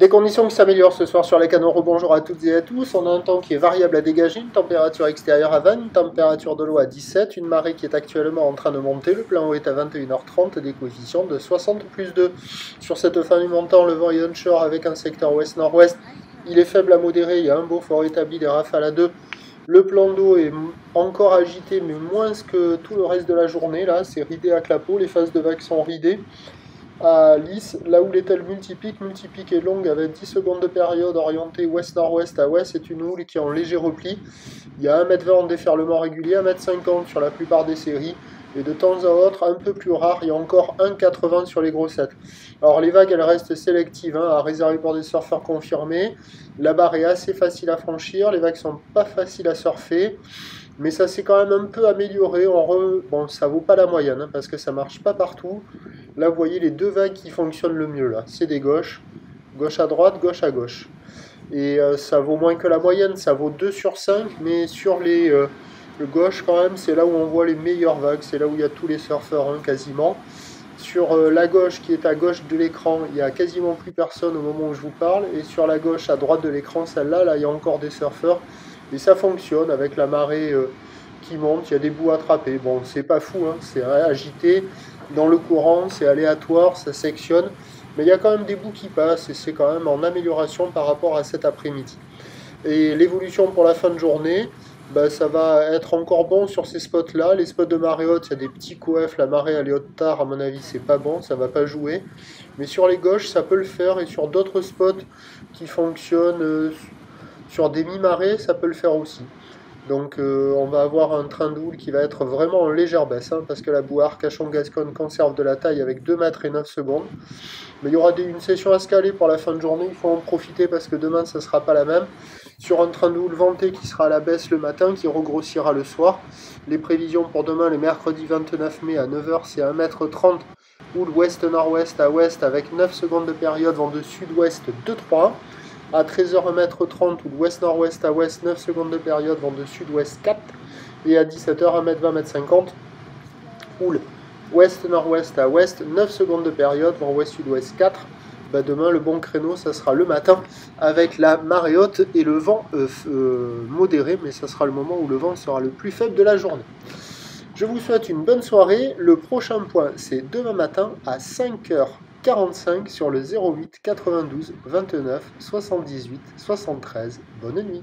Des conditions qui s'améliorent ce soir sur les canaux. Rebonjour à toutes et à tous. On a un temps qui est variable à dégager, une température extérieure à 20, une température de l'eau à 17, une marée qui est actuellement en train de monter. Le plein eau est à 21h30, des coefficients de 60 plus 2. Sur cette fin du montant, le vent est onshore avec un secteur ouest-nord-ouest. Il est faible à modéré, il y a un beau fort établi des rafales à 2. Le plan d'eau est encore agité, mais moins que tout le reste de la journée. Là, c'est ridé à clapot, les phases de vagues sont ridées. À Lys, là où l'étale multipique est longue avec 10 secondes de période orientée ouest-nord-ouest à ouest, c'est une houle qui est en léger repli. Il y a 1,20 m en déferlement régulier, 1,50 m sur la plupart des séries, et de temps à autre, un peu plus rare, il y a encore 1,80 m sur les grossettes. Alors les vagues, elles restent sélectives, à réserver pour des surfeurs confirmés. La barre est assez facile à franchir, les vagues sont pas faciles à surfer. Mais ça s'est quand même un peu amélioré. Bon, ça vaut pas la moyenne, parce que ça marche pas partout. Là, vous voyez les deux vagues qui fonctionnent le mieux, là. C'est des gauches. Gauche à droite, gauche à gauche. Et ça vaut moins que la moyenne, ça vaut 2 sur 5, mais sur le gauche, quand même, c'est là où on voit les meilleures vagues. C'est là où il y a tous les surfeurs, quasiment. Sur la gauche, qui est à gauche de l'écran, il n'y a quasiment plus personne au moment où je vous parle. Et sur la gauche, à droite de l'écran, celle-là, là, il y a encore des surfeurs. Et ça fonctionne avec la marée qui monte, il y a des bouts attrapés. Bon, c'est pas fou, c'est agité dans le courant, c'est aléatoire, ça sectionne. Mais il y a quand même des bouts qui passent et c'est quand même en amélioration par rapport à cet après-midi. Et l'évolution pour la fin de journée, ça va être encore bon sur ces spots-là. Les spots de marée haute, il y a des petits coefs, la marée elle est haute tard, à mon avis, c'est pas bon, ça va pas jouer. Mais sur les gauches, ça peut le faire et sur d'autres spots qui fonctionnent sur des mi-marées, ça peut le faire aussi. Donc on va avoir un train de houle qui va être vraiment en légère baisse, parce que la bouée Arcachon-Gascogne conserve de la taille avec 2 mètres et 9 secondes. Mais il y aura une session à escalée pour la fin de journée, il faut en profiter parce que demain ça ne sera pas la même. Sur un train de houle venté qui sera à la baisse le matin, qui regrossira le soir. Les prévisions pour demain, le mercredi 29 mai à 9h, c'est 1,30 m. Houle ouest-nord-ouest à ouest avec 9 secondes de période, vent de sud-ouest 2-3. À 13h, 1,30 m, ou ouest-nord-ouest à ouest, 9 secondes de période, vent de sud-ouest 4. Et à 17h, 1,20 m, 1,50 m, houle ouest-nord-ouest à ouest, 9 secondes de période, vent ouest-sud-ouest 4. Demain, le bon créneau, ça sera le matin, avec la marée haute et le vent modéré, mais ça sera le moment où le vent sera le plus faible de la journée. Je vous souhaite une bonne soirée. Le prochain point, c'est demain matin à 5h45 sur le 08 92 29 78 73. Bonne nuit.